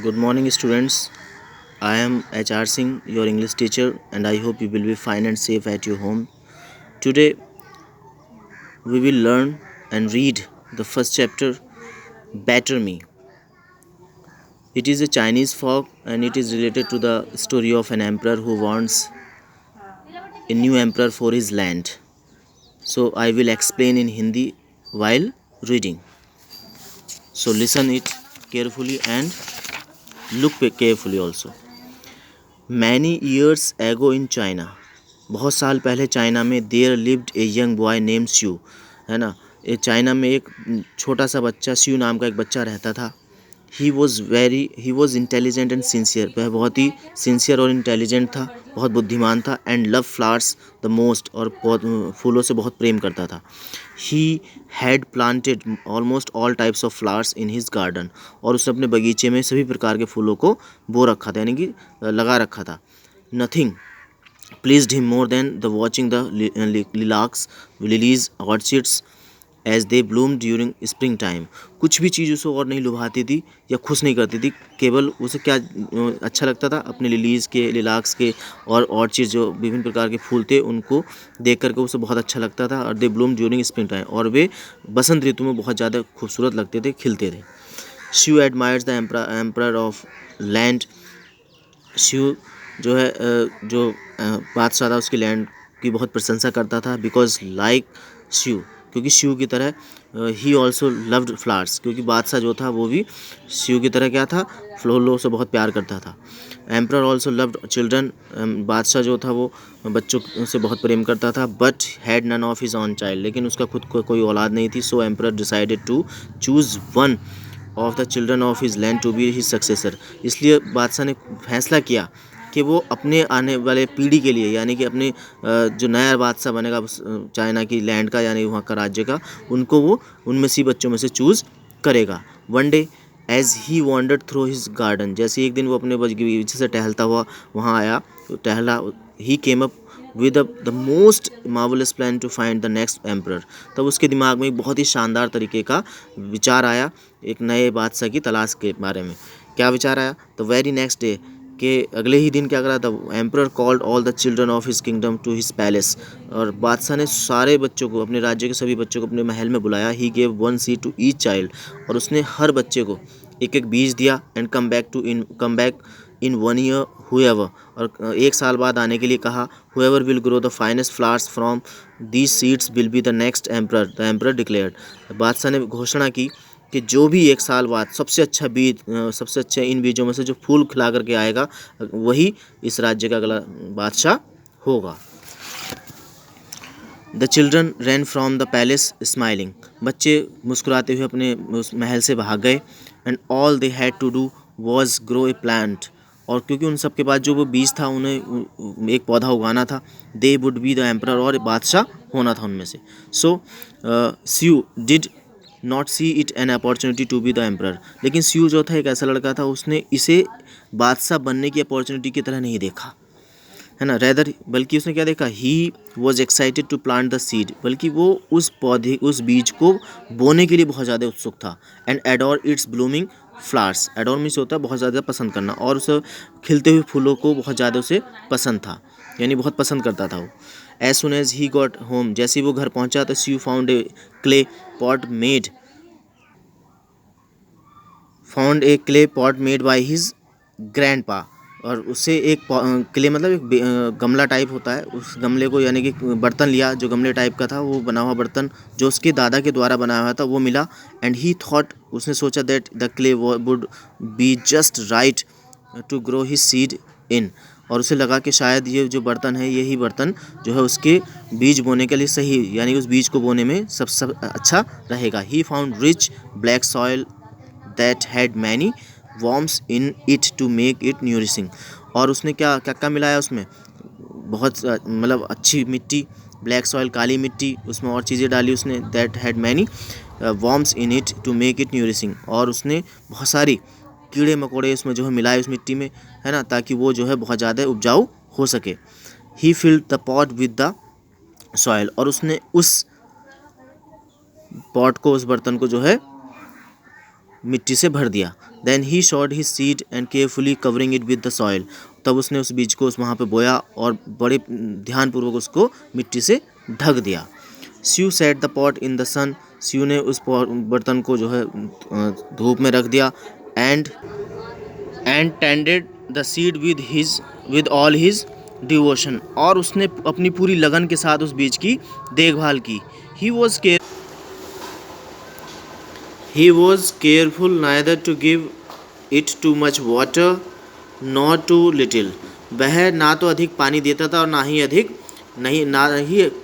Good morning, students. I am HR Singh, your English teacher, and I hope you will be fine and safe at your home. Today, we will learn and read the first chapter, Better Me. It is a Chinese folk and it is related to the story of an emperor who wants a new emperor for his land. So, I will explain in Hindi while reading. So, listen it carefully and look carefully also. Many years ago in China, बहुत साल पहले China में there lived a young boy name Xu, है ना। ये China में एक छोटा सा बच्चा स्यू नाम का एक बच्चा रहता था। He was intelligent and sincere, वह बहुत ही सिंसियर और इंटेलिजेंट था, बहुत बुद्धिमान था। And love flowers the most, और बहुत फूलों से बहुत प्रेम करता था। He had planted almost all types of flowers in his garden, और उसने अपने बगीचे में सभी प्रकार के फूलों को बो रखा था, यानी कि लगा रखा था। Nothing pleased him more than the watching the lilies orchids as they bloomed during spring time. कुछ भी चीज़ उसे और नहीं लुभाती थी या खुश नहीं करती थी, केवल उसे क्या अच्छा लगता था, अपने लिलीज़ के, लिलाक्स के और ऑर्चिड जो विभिन्न प्रकार के फूल थे उनको देख करके उसे बहुत अच्छा लगता था। और दे ब्लूम ड्यूरिंग स्प्रिंग टाइम, और वे बसंत ऋतु में बहुत ज़्यादा खूबसूरत लगते थे, खिलते थे। She admires the emperor of land. Shiv जो है जो बादशाह था उसकी लैंड की बहुत प्रशंसा करता था। बिकॉज लाइक शिव, क्योंकि शिव की तरह ही ऑल्सो लव्ड फ्लावर्स, क्योंकि बादशाह जो था वो भी शिव की तरह क्या था, फूलों से बहुत प्यार करता था। एम्परर ऑल्सो लव्ड चिल्ड्रन, बादशाह जो था वो बच्चों से बहुत प्रेम करता था। But had none of his own child, लेकिन उसका खुद को कोई औलाद नहीं थी। So emperor decided to choose one of the children of his land to be his successor. इसलिए बादशाह ने फैसला किया कि वो अपने आने वाले पीढ़ी के लिए, यानी कि अपने जो नया बादशाह बनेगा चाइना की लैंड का, यानी वहाँ का राज्य का, उनको वो उनमें से बच्चों में से चूज़ करेगा। One day as he wandered through his garden, जैसे एक दिन वो अपने बगीचे से टहलता हुआ वहाँ आया, तो टहला, he came up with the most marvellous plan to find the next emperor. तब उसके दिमाग में एक बहुत ही शानदार तरीके का विचार आया एक नए बादशाह की तलाश के बारे में। क्या विचार आया? द वेरी नेक्स्ट डे, के अगले ही दिन क्या करा था, emperor called all the children of his kingdom to his palace, और बादशाह ने सारे बच्चों को, अपने राज्य के सभी बच्चों को अपने महल में बुलाया। He gave one seed to each child, और उसने हर बच्चे को एक एक बीज दिया। And come back in one year whoever, और एक साल बाद आने के लिए कहा। Whoever will grow the finest flowers from these seeds will be the next emperor, the emperor declared. बादशाह ने घोषणा की कि जो भी एक साल बाद सबसे अच्छा बीज, सबसे अच्छे इन बीजों में से जो फूल खिला करके आएगा, वही इस राज्य का अगला बादशाह होगा। The children ran from the palace smiling, बच्चे मुस्कुराते हुए अपने उस महल से भाग गए। And all they had to do was grow a plant, और क्योंकि उन सब के बाद जो वो बीज था, उन्हें एक पौधा उगाना था। They would be the emperor, और बादशाह होना था उनमें से। So Xu did not see it an opportunity to be the emperor, लेकिन स्यू जो था एक ऐसा लड़का था, उसने इसे बादशाह बनने की अपॉर्चुनिटी की तरह नहीं देखा, है ना। रेदर, बल्कि उसने क्या देखा, he was excited to plant the seed, बल्कि वो उस पौधे, उस बीज को बोने के लिए बहुत ज़्यादा उत्सुक था। And adore it's blooming flowers, adore means होता है बहुत ज़्यादा पसंद करना, और उस खिलते हुए फूलों को बहुत ज़्यादा उसे पसंद था, यानी बहुत पसंद करता था वो। As soon as he got home, जैसे ही वो घर पहुंचा तो Xu found a clay pot made by his grandpa, और उससे एक क्ले मतलब एक गमला टाइप होता है, उस गमले को, यानी कि बर्तन लिया जो गमले टाइप का था, वो बना हुआ बर्तन जो उसके दादा के द्वारा बनाया हुआ था वो मिला। एंड ही थॉट, उसने सोचा that the clay would be just right to grow his seed in, और उसे लगा कि शायद ये जो बर्तन है, यही बर्तन जो है उसके बीज बोने के लिए सही, यानी उस बीज को बोने में सब अच्छा रहेगा। He found rich black soil that had many worms in it to make it nourishing, और उसने क्या क्या क्या मिलाया उसमें, बहुत मतलब अच्छी मिट्टी, ब्लैक सॉइल काली मिट्टी, उसमें और चीज़ें डाली उसने। that had many worms in it to make it nourishing, और उसने बहुत सारी कीड़े मकोड़े उसमें जो है मिलाए उस मिट्टी में, है ना, ताकि वो जो है बहुत ज़्यादा उपजाऊ हो सके। ही filled the pot with the soil, और उसने उस पॉट को, उस बर्तन को जो है मिट्टी से भर दिया। Then he sowed his seed and carefully covering it with the soil, तब उसने उस बीज को उस वहाँ पे बोया और बड़े ध्यानपूर्वक उसको मिट्टी से ढक दिया। Xu set the pot in the sun, स्यू ने उस बर्तन को जो है धूप में रख दिया। And tended the seed with all his devotion, और उसने अपनी पूरी लगन के साथ उस बीज की देखभाल की। He was careful neither to give it too much water nor too little. वह ना तो अधिक पानी देता था और ना ही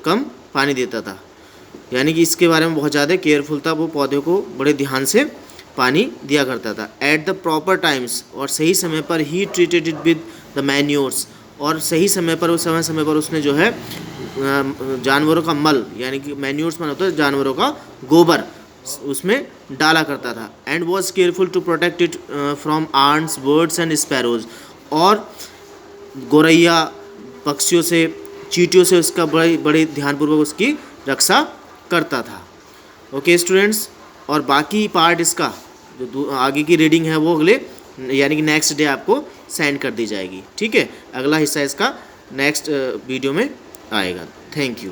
कम पानी देता था, यानी कि इसके बारे में बहुत ज़्यादा केयरफुल था। वो पौधे को बड़े ध्यान से पानी दिया करता था। एट द प्रॉपर टाइम्स, और सही समय पर he treated it with the manures, और सही समय पर उसने जो है जानवरों का मल, यानी कि मैन्योर्स मतलब होता है जानवरों का गोबर, उसमें डाला करता था। And was careful to protect it from arts birds and sparrows, और गौरैया पक्षियों से, चींटियों से उसका बड़े ध्यानपूर्वक उसकी रक्षा करता था। ओके स्टूडेंट्स, और बाकी पार्ट इसका जो आगे की रीडिंग है वो अगले यानी कि नेक्स्ट डे आपको सेंड कर दी जाएगी। ठीक है, अगला हिस्सा इसका नेक्स्ट वीडियो में आएगा। Thank you.